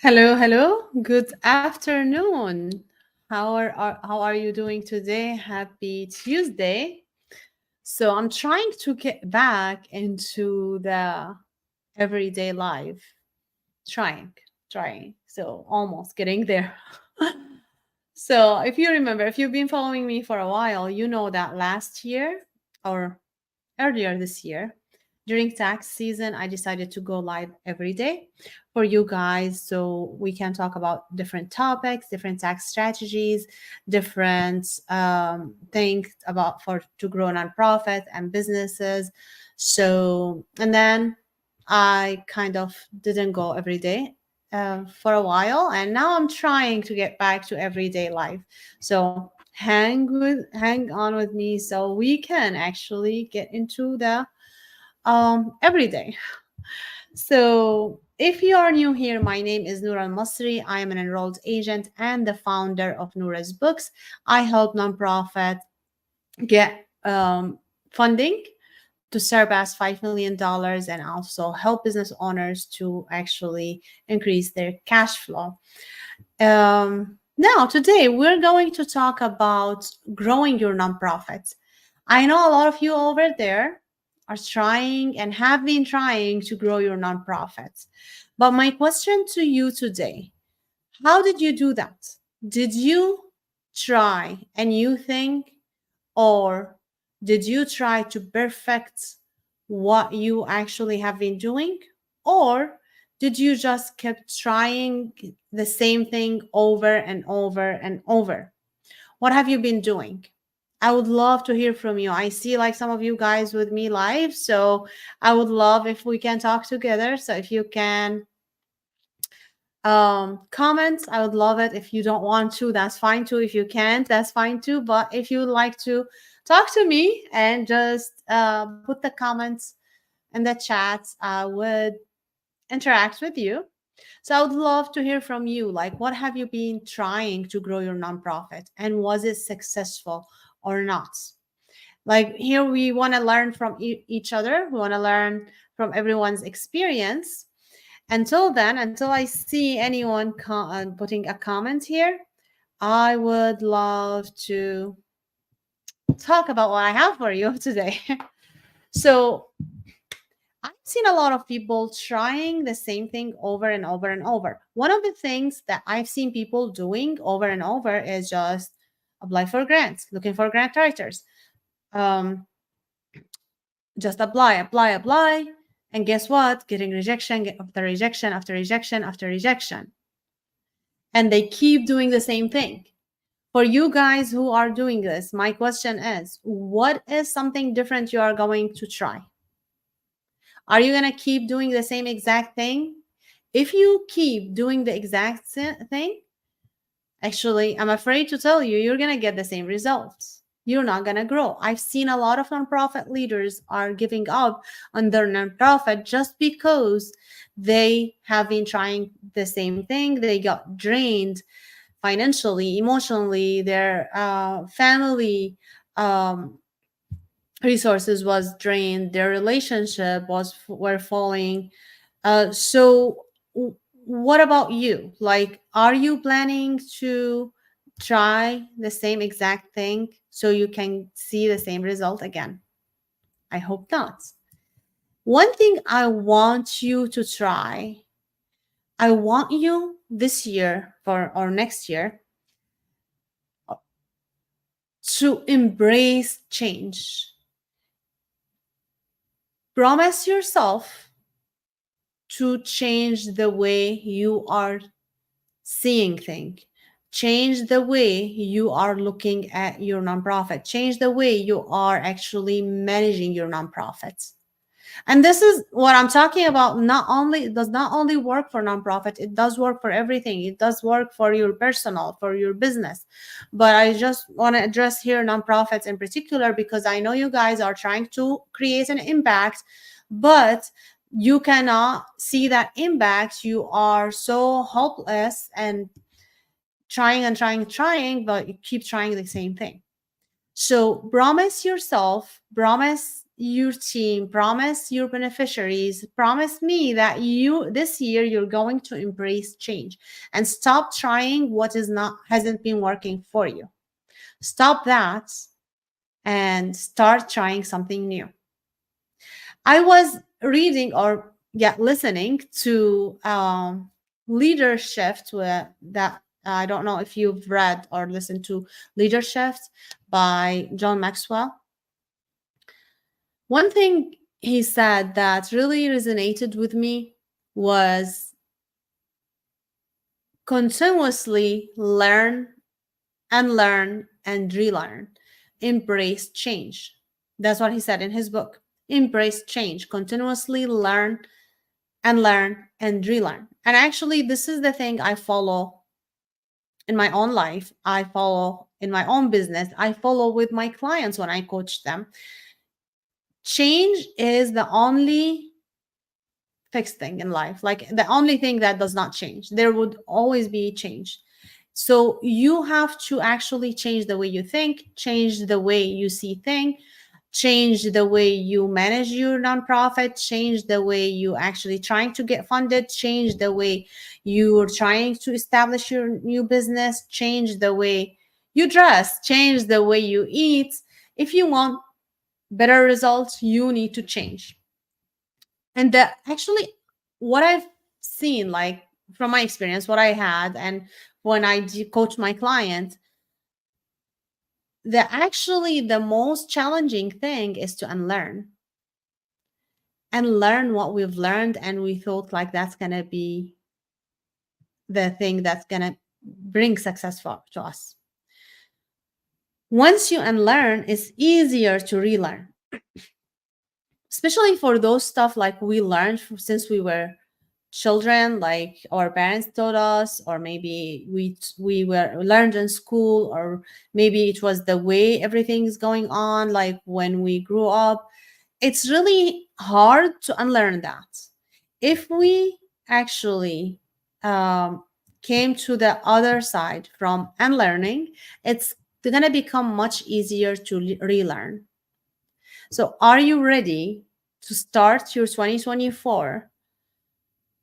Hello, hello. Good afternoon. How are you doing today? Happy Tuesday. So I'm trying to get back into the everyday life. Trying, trying. So almost getting there. So if you remember, if you've been following me for a while, you know that last year or earlier this year, during tax season, I decided to go live every day for you guys so we can talk about different topics, different tax strategies, different things about for to grow nonprofit and businesses. So, and then I kind of didn't go every day for a while, and now I'm trying to get back to everyday life. So hang on with me so we can actually get into the everyday. So if you are new here, my name is Noor Al Masri. I am an enrolled agent and the founder of Noura's Books. I help nonprofits get funding to surpass $5 million and also help business owners to actually increase their cash flow. Now, today we're going to talk about growing your nonprofit. I know a lot of you over there are trying and have been trying to grow your nonprofits. But my question to you today, how did you do that? Did you try a new thing, or did you try to perfect what you actually have been doing? Or did you just keep trying the same thing over and over and over? What have you been doing? I would love to hear from you. I see like some of you guys with me live, so I would love if we can talk together. So if you can comments, I would love it. If you don't want to, that's fine too. If you can't, that's fine too. But if you would like to talk to me and just put the comments in the chat, I would interact with you. So I would love to hear from you. Like, what have you been trying to grow your nonprofit, and was it successful or not? Like, here we want to learn from each other. We want to learn from everyone's experience. Until then, until I see anyone putting a comment here, I would love to talk about what I have for you today. So, I've seen a lot of people trying the same thing over and over and over. One of the things that I've seen people doing over and over is just apply for grants, looking for grant writers. Um, just apply. And guess what? Getting rejection after rejection after rejection after rejection. And they keep doing the same thing. For you guys who are doing this, my question is, what is something different you are going to try? Are you going to keep doing the same exact thing? If you keep doing the exact thing, actually, I'm afraid to tell you, you're going to get the same results. You're not going to grow. I've seen a lot of nonprofit leaders are giving up on their nonprofit just because they have been trying the same thing. They got drained financially, emotionally, their family resources was drained, their relationship was were falling. So what about you? Like, are you planning to try the same exact thing so you can see the same result again? I hope not. One thing I want you to try, I want you this year for or next year to embrace change. Promise yourself to change the way you are seeing things. Change the way you are looking at your nonprofit. Change the way you are actually managing your nonprofits. And this is what I'm talking about. Not only it does not only work for nonprofit, it does work for everything. It does work for your personal, for your business. But I just want to address here nonprofits in particular because I know you guys are trying to create an impact, but you cannot see that impact. You are so hopeless and trying, but you keep trying the same thing. So promise yourself, promise your team, promise your beneficiaries, promise me that this year you're going to embrace change and stop trying what hasn't been working for you. Stop that and start trying something new. I was reading listening to leadership that I don't know if you've read or listened to Leadership by John Maxwell. One thing he said that really resonated with me was continuously learn and relearn. Embrace change. That's what he said in his book. Embrace change. Continuously learn and relearn. And actually, this is the thing I follow in my own life. I follow in my own business. I follow with my clients when I coach them. Change is the only fixed thing in life, like the only thing that does not change. There would always be change. So you have to actually change the way you think, change the way you see things, change the way you manage your nonprofit, change the way you actually trying to get funded, change the way you're trying to establish your new business, change the way you dress, change the way you eat. If you want better results, you need to change. And actually, what I've seen, like from my experience, what I had, and when I coach my clients, the most challenging thing is to unlearn and learn what we've learned, and we thought like that's gonna be the thing that's gonna bring success to us. Once you unlearn, it's easier to relearn, especially for those stuff like we learned since we were children, like our parents taught us, or maybe we were learned in school, or maybe it was the way everything's going on, like when we grew up. It's really hard to unlearn that. If we actually came to the other side from unlearning, it's going to become much easier to relearn. So are you ready to start your 2024,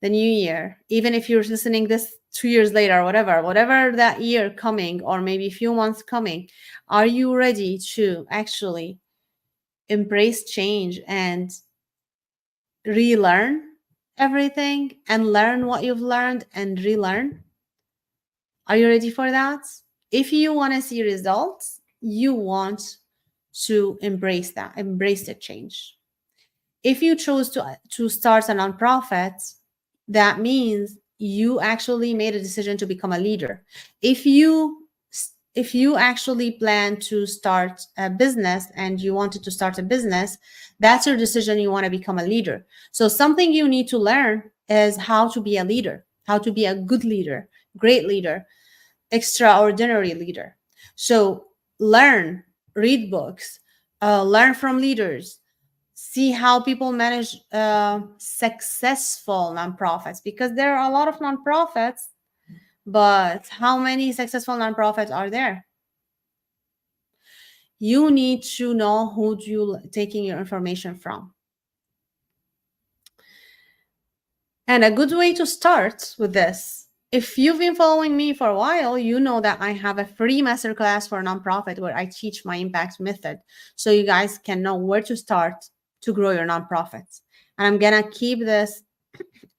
the new year, even if you're listening this 2 years later, whatever that year coming, or maybe a few months coming? Are you ready to actually embrace change and relearn everything and learn what you've learned and relearn? Are you ready for that? If you want to see results, you want to embrace the change. If you chose to start a nonprofit, that means you actually made a decision to become a leader. If you actually plan to start a business and you wanted to start a business, that's your decision. You want to become a leader. So something you need to learn is how to be a leader, how to be a good leader, great leader, extraordinary leader. So learn, read books, learn from leaders, see how people manage successful nonprofits, because there are a lot of nonprofits, but how many successful nonprofits are there? You need to know who you're taking your information from. And a good way to start with this, if you've been following me for a while, you know that I have a free masterclass for nonprofit where I teach my impact method, so you guys can know where to start to grow your nonprofits. And I'm gonna keep this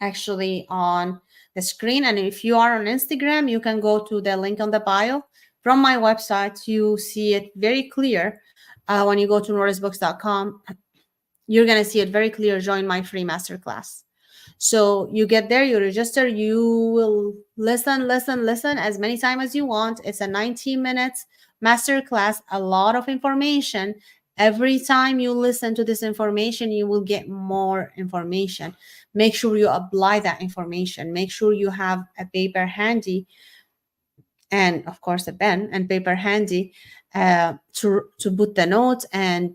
actually on the screen. And if you are on Instagram, you can go to the link on the bio from my website. You see it very clear. When you go to nourrisbooks.com, you're gonna see it very clear. Join my free masterclass. So you get there, you register, you will listen as many times as you want. It's a 90 minutes masterclass, a lot of information. Every time you listen to this information, you will get more information. Make sure you apply that information. Make sure you have a paper handy, and of course a pen and paper handy to put the notes, and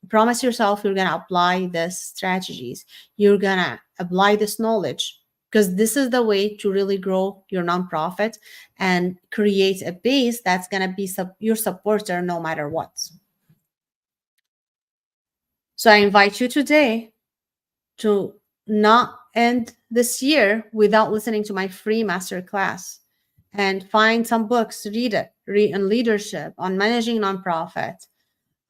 promise yourself you're going to apply these strategies. You're going to apply this knowledge, because this is the way to really grow your nonprofit and create a base that's going to be your supporter no matter what. So I invite you today to not end this year without listening to my free masterclass, and find some books, read it, read on leadership, on managing nonprofit.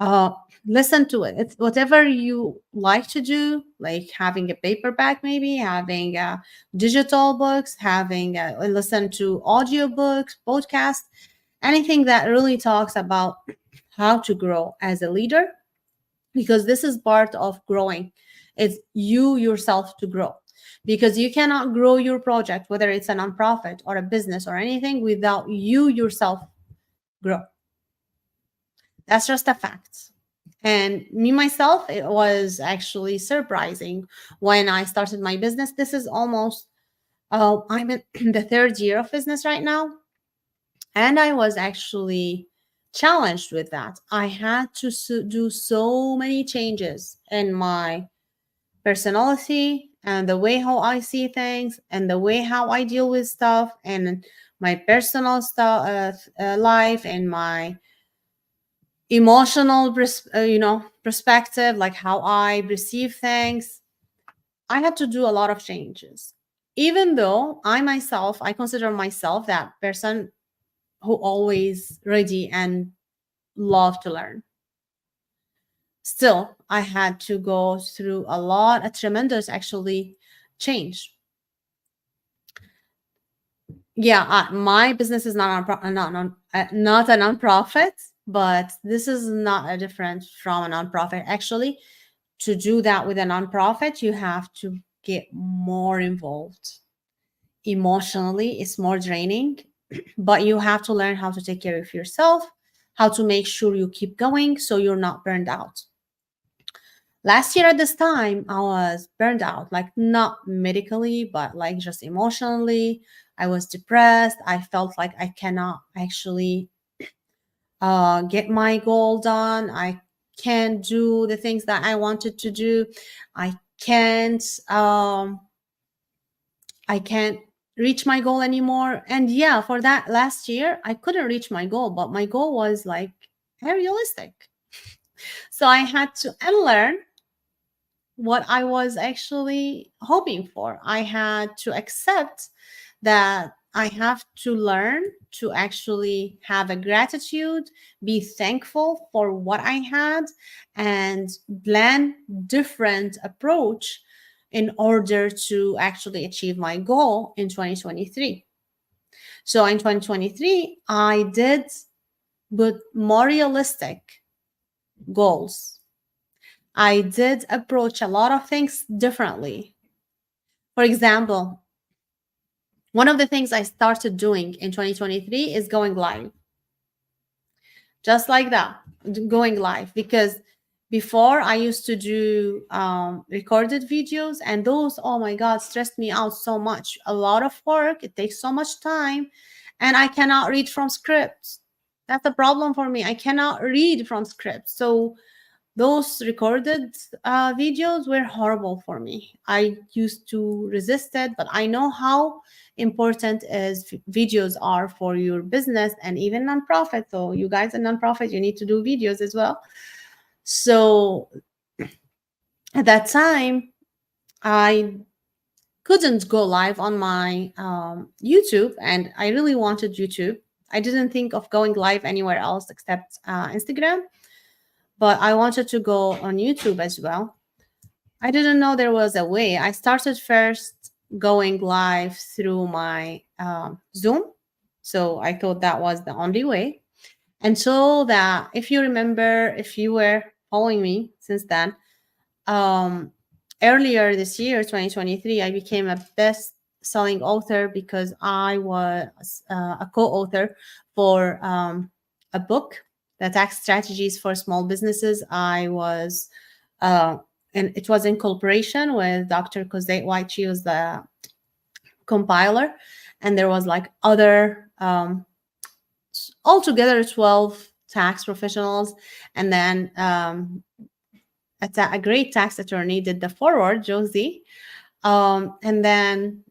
uh Listen to it. It's whatever you like to do, like having a paperback, maybe having digital books, having listen to audiobooks, podcasts, anything that really talks about how to grow as a leader, because this is part of growing. It's you yourself to grow, because you cannot grow your project, whether it's a nonprofit or a business or anything, without you yourself grow. That's just a fact. And me myself, it was actually surprising when I started my business. This is almost I'm in the third year of business right now, and I was actually challenged with that. I had to do so many changes in my personality and the way how I see things and the way how I deal with stuff, and my personal stuff, life, and my emotional perspective, like how I receive things. I had to do a lot of changes, even though I consider myself that person who always ready and love to learn. Still, I had to go through a tremendous actually change. Yeah, my business is not a nonprofit, but this is not a different from a nonprofit. Actually, to do that with a nonprofit, you have to get more involved. Emotionally, it's more draining, but you have to learn how to take care of yourself, how to make sure you keep going so you're not burned out. Last year at this time, I was burned out, like not medically, but like just emotionally. I was depressed. I felt like I cannot actually get my goal done. I can't do the things that I wanted to do. I can't um, I can't reach my goal anymore. And yeah, for that last year, I couldn't reach my goal, but my goal was like unrealistic. So I had to unlearn what I was actually hoping for. I had to accept that I have to learn to actually have a gratitude, be thankful for what I had, and plan different approach in order to actually achieve my goal in 2023. So in 2023, I did put more realistic goals. I did approach a lot of things differently. For example, one of the things I started doing in 2023 is going live. Just like that, going live. Because before I used to do recorded videos, and those, oh my God, stressed me out so much. A lot of work, it takes so much time, and I cannot read from scripts. That's a problem for me. I cannot read from scripts. So those recorded videos were horrible for me. I used to resist it, but I know how important is videos are for your business and even nonprofit. So you guys are nonprofit, you need to do videos as well. So at that time, I couldn't go live on my YouTube, and I really wanted YouTube. I didn't think of going live anywhere else except Instagram, but I wanted to go on YouTube as well. I didn't know there was a way. I started first going live through my Zoom. So I thought that was the only way. Until that, if you remember, if you were following me since then, um, earlier this year, 2023, I became a best selling author because I was a co author for a book, The Tax Strategies for Small Businesses. I was uh, and it was in cooperation with Dr. Cosette White. She was the compiler, and there was like other altogether 12 tax professionals, and then a great tax attorney did the forward, Josie, and then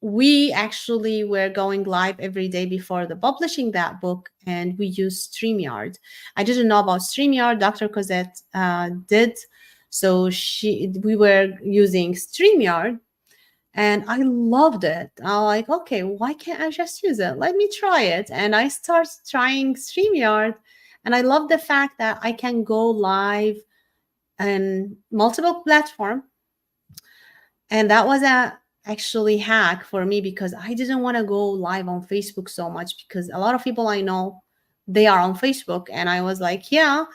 we actually were going live every day before the publishing that book, and we used StreamYard. I didn't know about StreamYard. Dr. Cosette did. So we were using StreamYard, and I loved it. I'm like, okay, why can't I just use it? Let me try it. And I start trying StreamYard, and I love the fact that I can go live in multiple platforms. And that was a actually hack for me, because I didn't want to go live on Facebook so much, because a lot of people I know, they are on Facebook, and I was like, yeah,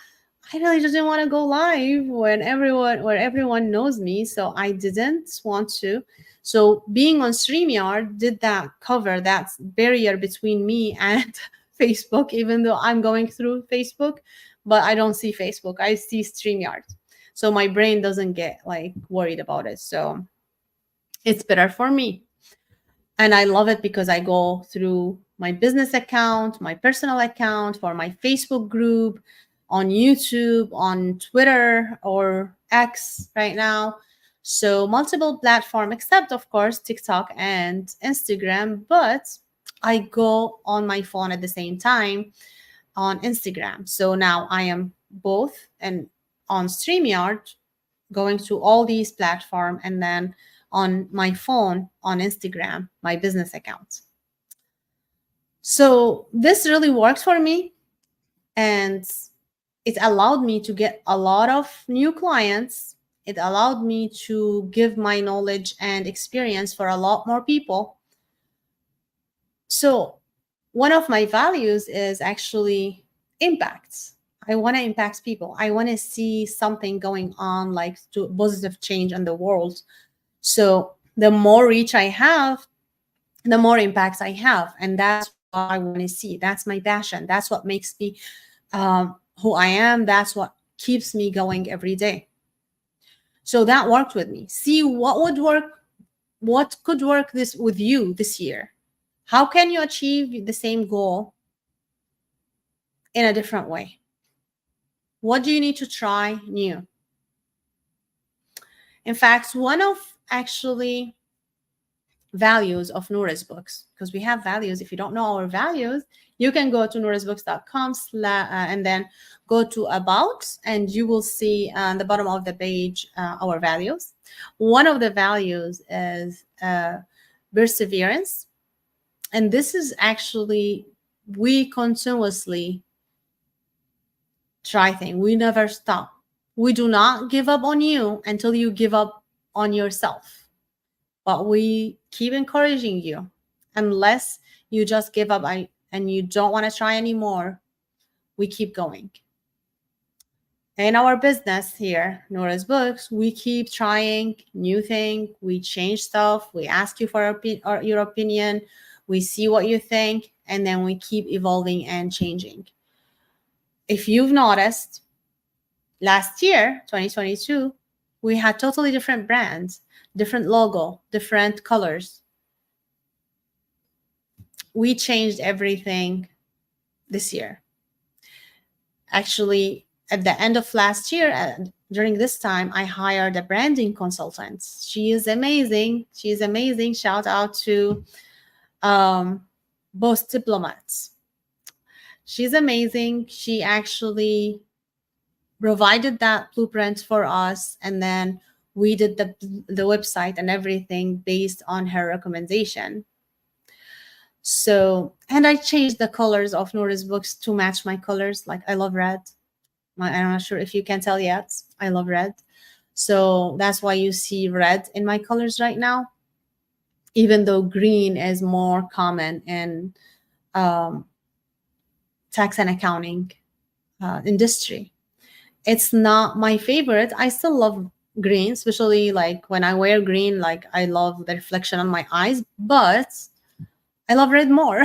I really didn't want to go live when everyone knows me, so I didn't want to. So being on StreamYard did that cover that barrier between me and Facebook, even though I'm going through Facebook, but I don't see Facebook. I see StreamYard. So my brain doesn't get like worried about it. So it's better for me. And I love it because I go through my business account, my personal account, for my Facebook group, on YouTube, on Twitter or X right now. So multiple platform, except of course TikTok and Instagram, but I go on my phone at the same time on Instagram. So now I am both, and on StreamYard, going to all these platforms, and then on my phone on Instagram, my business account. So this really worked for me, and it allowed me to get a lot of new clients. It allowed me to give my knowledge and experience for a lot more people. So one of my values is actually impact. I want to impact people. I want to see something going on, like to positive change in the world. So the more reach I have, the more impacts I have. And that's what I want to see. That's my passion. That's what makes me who I am. That's what keeps me going every day. So that worked with me. See what would work, what could work this with you this year. How can you achieve the same goal in a different way? What do you need to try new? In fact, one of actually values of Noura's books, because we have values. If you don't know our values, you can go to nourasbooks.com and then go to about, and you will see on the bottom of the page our values. One of the values is perseverance, and this is actually, we continuously try things. We never stop. We do not give up on you until you give up on yourself. But we keep encouraging you unless you just give up and you don't want to try anymore. We keep going. In our business here, Noura's Books, we keep trying new things. We change stuff. We ask you for your opinion. We see what you think, and then we keep evolving and changing. If you've noticed, last year, 2022, we had totally different brands, different logo, different colors. We changed everything this year. Actually, at the end of last year, during this time, I hired a branding consultant. She is amazing. She is amazing. Shout out to Both Diplomats. She's amazing. She actually provided that blueprint for us, and then we did the website and everything based on her recommendation. So, and I changed the colors of Noura's books to match my colors. Like, I love red. I'm not sure if you can tell yet. I love red. So that's why you see red in my colors right now, even though green is more common in tax and accounting industry. It's not my favorite. I still love green, especially like when I wear green, like I love the reflection on my eyes, but I love red more.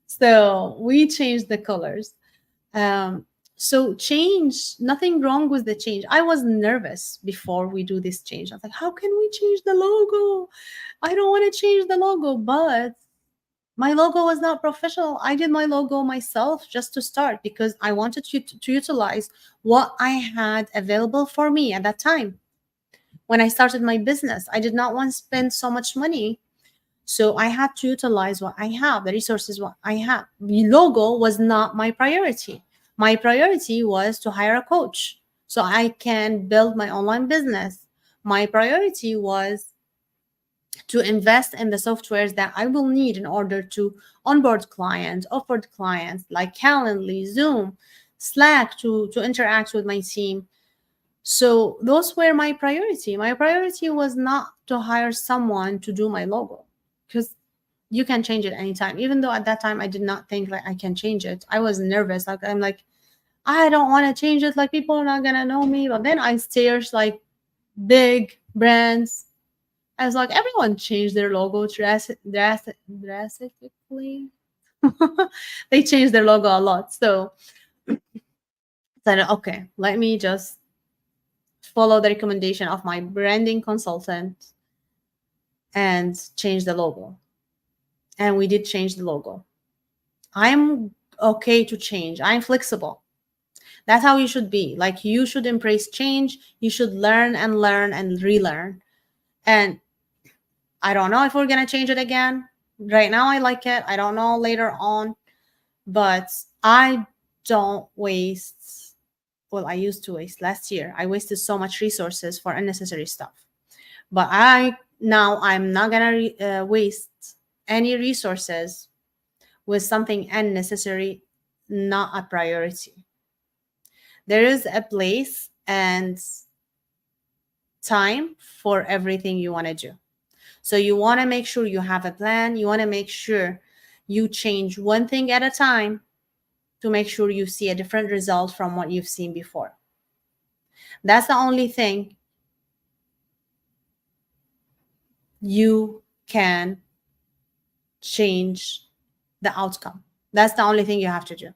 So we changed the colors. So change, nothing wrong with the change. I was nervous before we do this change. I was like, how can we change the logo? I don't want to change the logo, but my logo was not professional. I did my logo myself just to start, because I wanted to utilize what I had available for me at that time. When I started my business, I did not want to spend so much money So I had to utilize what I have, the resources what I have. The logo was not my priority. My priority was to hire a coach so I can build my online business. My priority was to invest in the softwares that I will need in order to onboard clients, offboard clients like Calendly, Zoom, Slack to interact with my team. So those were my priority. My priority was not to hire someone to do my logo because you can change it anytime. Even though at that time I did not think like I can change it. I was nervous. Like I'm like, I don't want to change it. Like people are not gonna know me. But then I stared like big brands. I was like, everyone changed their logo drastically. They changed their logo a lot. So I said, okay, let me just follow the recommendation of my branding consultant and change the logo. And we did change the logo. I'm okay to change. I'm flexible. That's how you should be. Like you should embrace change. You should learn and relearn. And I don't know if we're gonna change it again. Right now I like it. I don't know later on. But I don't waste, well, I used to waste last year. I wasted so much resources for unnecessary stuff. But I'm not gonna waste any resources with something unnecessary, not a priority. There is a place and time for everything you want to do. So you want to make sure you have a plan. You want to make sure you change one thing at a time to make sure you see a different result from what you've seen before. That's the only thing you can change the outcome. That's the only thing you have to do.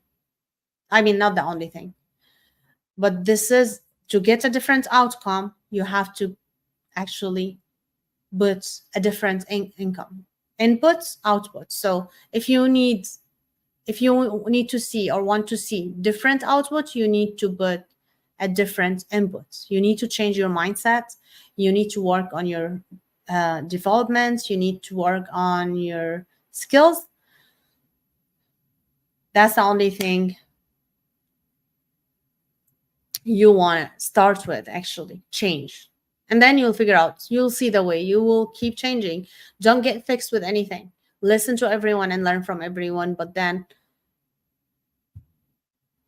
I mean, not the only thing, but this is to get a different outcome, you have to actually put a different income, inputs, outputs. So if you need to see or want to see different output, you need to put a different input. You need to change your mindset. You need to work on your development. You need to work on your skills. That's the only thing you want to start with, actually change. And then you'll figure out, you'll see the way. You will keep changing. Don't get fixed with anything. Listen to everyone and learn from everyone, but then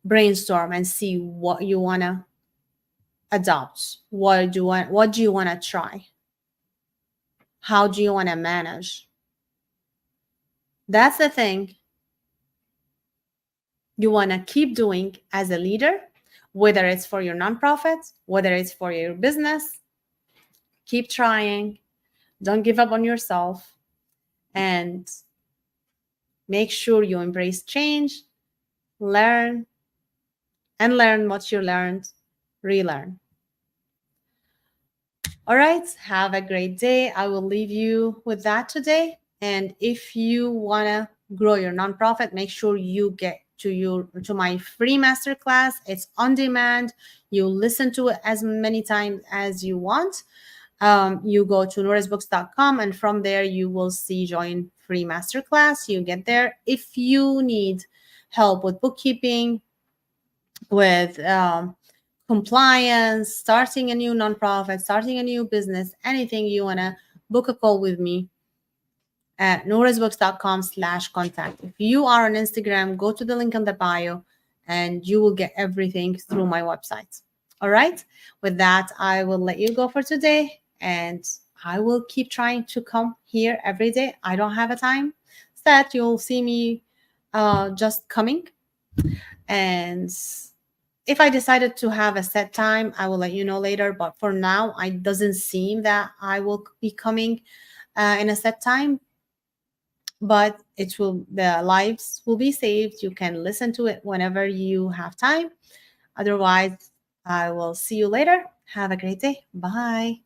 brainstorm and see what you want to adopt. What do you want to try? How do you want to manage? That's the thing you want to keep doing as a leader, whether it's for your nonprofit, whether it's for your business. Keep trying. Don't give up on yourself, and make sure you embrace change, learn, and learn what you learned, relearn. All right, have a great day. I will leave you with that today. And if you want to grow your nonprofit, make sure you get to my free masterclass. It's on demand. You listen to it as many times as you want. You go to nouresbooks.com, and from there you will see join free masterclass. You get there. If you need help with bookkeeping, with compliance, starting a new nonprofit, starting a new business, anything, you want to book a call with me at nouresbooks.com/contact. If you are on Instagram, go to the link in the bio and you will get everything through my website. All right. With that, I will let you go for today, and I will keep trying to come here every day. I don't have a time set. You'll see me just coming. And if I decided to have a set time, I will let you know later. But for now, it doesn't seem that I will be coming in a set time. But the lives will be saved. You can listen to it whenever you have time. Otherwise, I will see you later. Have a great day. Bye.